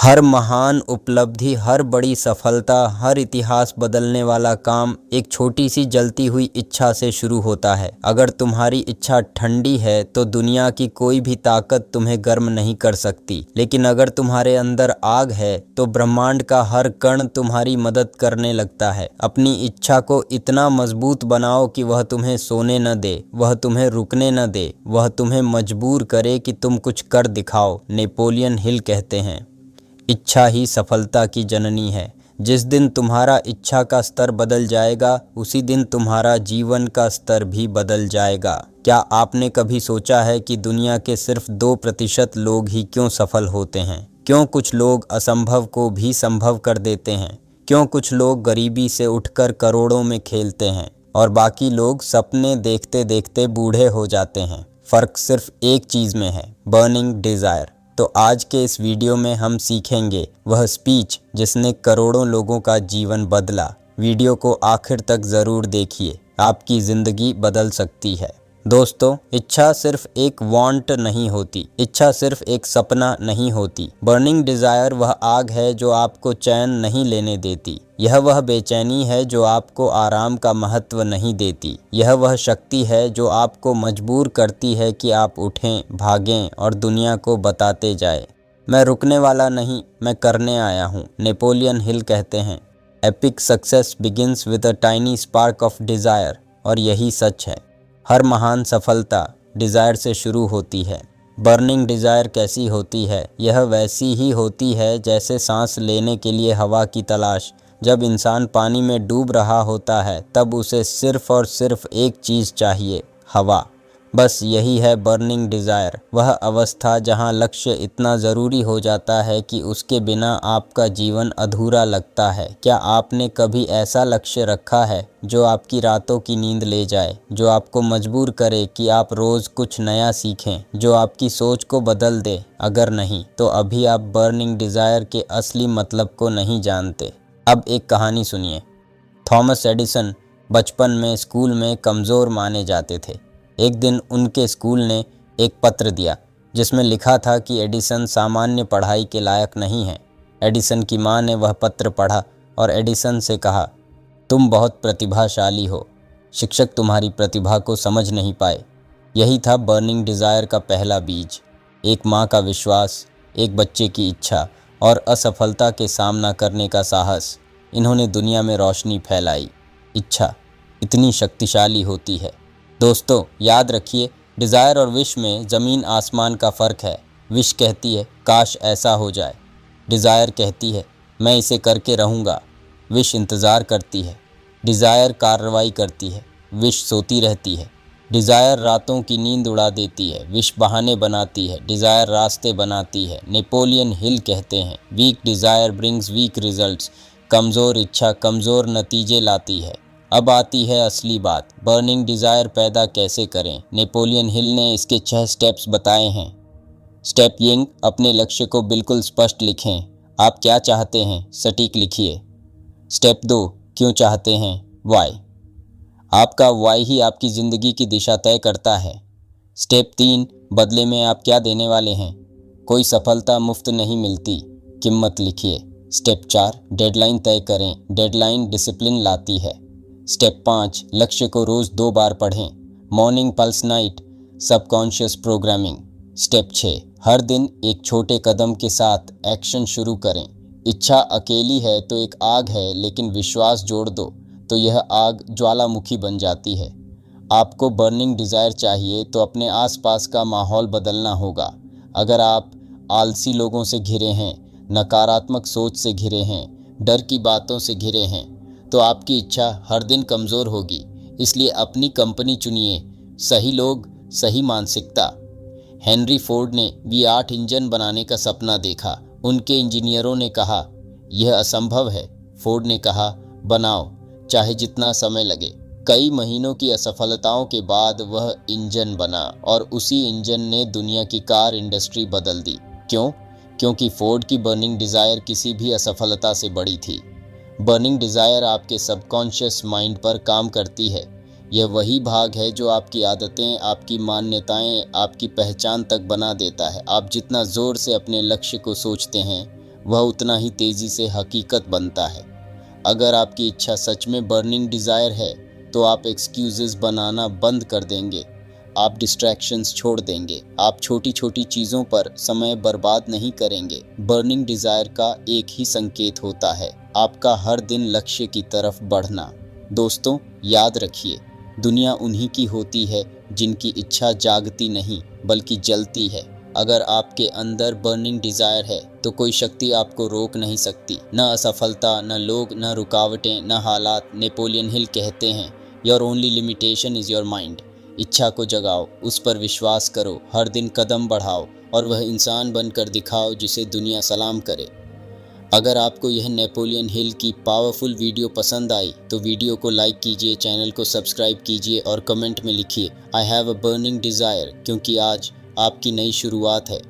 हर महान उपलब्धि, हर बड़ी सफलता, हर इतिहास बदलने वाला काम एक छोटी सी जलती हुई इच्छा से शुरू होता है। अगर तुम्हारी इच्छा ठंडी है तो दुनिया की कोई भी ताकत तुम्हें गर्म नहीं कर सकती, लेकिन अगर तुम्हारे अंदर आग है तो ब्रह्मांड का हर कण तुम्हारी मदद करने लगता है। अपनी इच्छा को इतना मजबूत बनाओ कि वह तुम्हें सोने न दे, वह तुम्हें रुकने न दे, वह तुम्हें मजबूर करे कि तुम कुछ कर दिखाओ। नेपोलियन हिल कहते हैं, इच्छा ही सफलता की जननी है। जिस दिन तुम्हारा इच्छा का स्तर बदल जाएगा, उसी दिन तुम्हारा जीवन का स्तर भी बदल जाएगा। क्या आपने कभी सोचा है कि दुनिया के सिर्फ 2% लोग ही क्यों सफल होते हैं? क्यों कुछ लोग असंभव को भी संभव कर देते हैं? क्यों कुछ लोग गरीबी से उठकर करोड़ों में खेलते हैं और बाकी लोग सपने देखते देखते बूढ़े हो जाते हैं? फ़र्क सिर्फ एक चीज़ में है, बर्निंग डिज़ायर। तो आज के इस वीडियो में हम सीखेंगे वह स्पीच जिसने करोड़ों लोगों का जीवन बदला। वीडियो को आखिर तक ज़रूर देखिए, आपकी ज़िंदगी बदल सकती है। दोस्तों, इच्छा सिर्फ एक वांट नहीं होती, इच्छा सिर्फ एक सपना नहीं होती। बर्निंग डिज़ायर वह आग है जो आपको चैन नहीं लेने देती। यह वह बेचैनी है जो आपको आराम का महत्व नहीं देती। यह वह शक्ति है जो आपको मजबूर करती है कि आप उठें, भागें और दुनिया को बताते जाए, मैं रुकने वाला नहीं, मैं करने आया हूँ। नेपोलियन हिल कहते हैं, epic success begins with a tiny spark of desire. और यही सच है, हर महान सफलता डिज़ायर से शुरू होती है। बर्निंग डिज़ायर कैसी होती है? यह वैसी ही होती है जैसे सांस लेने के लिए हवा की तलाश। जब इंसान पानी में डूब रहा होता है तब उसे सिर्फ़ और सिर्फ एक चीज़ चाहिए, हवा। बस यही है बर्निंग डिज़ायर, वह अवस्था जहां लक्ष्य इतना ज़रूरी हो जाता है कि उसके बिना आपका जीवन अधूरा लगता है। क्या आपने कभी ऐसा लक्ष्य रखा है जो आपकी रातों की नींद ले जाए, जो आपको मजबूर करे कि आप रोज़ कुछ नया सीखें, जो आपकी सोच को बदल दे? अगर नहीं, तो अभी आप बर्निंग डिज़ायर के असली मतलब को नहीं जानते। अब एक कहानी सुनिए। थॉमस एडिसन बचपन में स्कूल में कमज़ोर माने जाते थे। एक दिन उनके स्कूल ने एक पत्र दिया जिसमें लिखा था कि एडिसन सामान्य पढ़ाई के लायक नहीं है। एडिसन की मां ने वह पत्र पढ़ा और एडिसन से कहा, तुम बहुत प्रतिभाशाली हो, शिक्षक तुम्हारी प्रतिभा को समझ नहीं पाए। यही था बर्निंग डिज़ायर का पहला बीज। एक माँ का विश्वास, एक बच्चे की इच्छा और असफलता के सामना करने का साहस, इन्होंने दुनिया में रोशनी फैलाई। इच्छा इतनी शक्तिशाली होती है। दोस्तों, याद रखिए, डिज़ायर और विश में ज़मीन आसमान का फ़र्क है। विश कहती है काश ऐसा हो जाए, डिज़ायर कहती है मैं इसे करके रहूँगा। विश इंतज़ार करती है, डिज़ायर कार्रवाई करती है। विश सोती रहती है, डिज़ायर रातों की नींद उड़ा देती है। विश बहाने बनाती है, डिज़ायर रास्ते बनाती है। नेपोलियन हिल कहते हैं, weak desire brings weak results. कमज़ोर इच्छा कमज़ोर नतीजे लाती है। अब आती है असली बात, बर्निंग डिज़ायर पैदा कैसे करें। नेपोलियन हिल ने इसके 6 स्टेप्स बताए हैं। स्टेप 1, अपने लक्ष्य को बिल्कुल स्पष्ट लिखें। आप क्या चाहते हैं, सटीक लिखिए। स्टेप 2, क्यों चाहते हैं, वाई। आपका वाई ही आपकी ज़िंदगी की दिशा तय करता है। स्टेप 3, बदले में आप क्या देने वाले हैं। कोई सफलता मुफ्त नहीं मिलती, कीमत लिखिए। स्टेप 4, डेडलाइन तय करें, डेडलाइन डिसिप्लिन लाती है। स्टेप 5, लक्ष्य को रोज़ 2 बार पढ़ें, morning pulse night subconscious programming. Step 6, हर दिन एक छोटे कदम के साथ एक्शन शुरू करें। इच्छा अकेली है तो एक आग है, लेकिन विश्वास जोड़ दो तो यह आग ज्वालामुखी बन जाती है। आपको बर्निंग डिज़ायर चाहिए तो अपने आसपास का माहौल बदलना होगा। अगर आप आलसी लोगों से घिरे हैं, नकारात्मक सोच से घिरे हैं, डर की बातों से घिरे हैं, तो आपकी इच्छा हर दिन कमज़ोर होगी। इसलिए अपनी कंपनी चुनिए, सही लोग, सही मानसिकता। हेनरी फोर्ड ने V8 इंजन बनाने का सपना देखा। उनके इंजीनियरों ने कहा यह असंभव है। फोर्ड ने कहा बनाओ, चाहे जितना समय लगे। कई महीनों की असफलताओं के बाद वह इंजन बना और उसी इंजन ने दुनिया की कार इंडस्ट्री बदल दी। क्यों? क्योंकि फोर्ड की बर्निंग डिज़ायर किसी भी असफलता से बड़ी थी। बर्निंग डिज़ायर आपके सबकॉन्शियस माइंड पर काम करती है। यह वही भाग है जो आपकी आदतें, आपकी मान्यताएं, आपकी पहचान तक बना देता है। आप जितना ज़ोर से अपने लक्ष्य को सोचते हैं, वह उतना ही तेज़ी से हकीकत बनता है। अगर आपकी इच्छा सच में बर्निंग डिज़ायर है तो आप एक्सक्यूज़ेस बनाना बंद कर देंगे, आप डिस्ट्रैक्शंस छोड़ देंगे, आप छोटी छोटी चीज़ों पर समय बर्बाद नहीं करेंगे। बर्निंग डिज़ायर का एक ही संकेत होता है, आपका हर दिन लक्ष्य की तरफ बढ़ना। दोस्तों, याद रखिए, दुनिया उन्हीं की होती है जिनकी इच्छा जागती नहीं बल्कि जलती है। अगर आपके अंदर बर्निंग डिज़ायर है तो कोई शक्ति आपको रोक नहीं सकती, न असफलता, न लोग, न रुकावटें, न हालात। नेपोलियन हिल कहते हैं, your only limitation is your mind. इच्छा को जगाओ, उस पर विश्वास करो, हर दिन कदम बढ़ाओ और वह इंसान बनकर दिखाओ जिसे दुनिया सलाम करे। अगर आपको यह नेपोलियन हिल की पावरफुल वीडियो पसंद आई तो वीडियो को लाइक कीजिए, चैनल को सब्सक्राइब कीजिए और कमेंट में लिखिए I have a burning desire, क्योंकि आज आपकी नई शुरुआत है।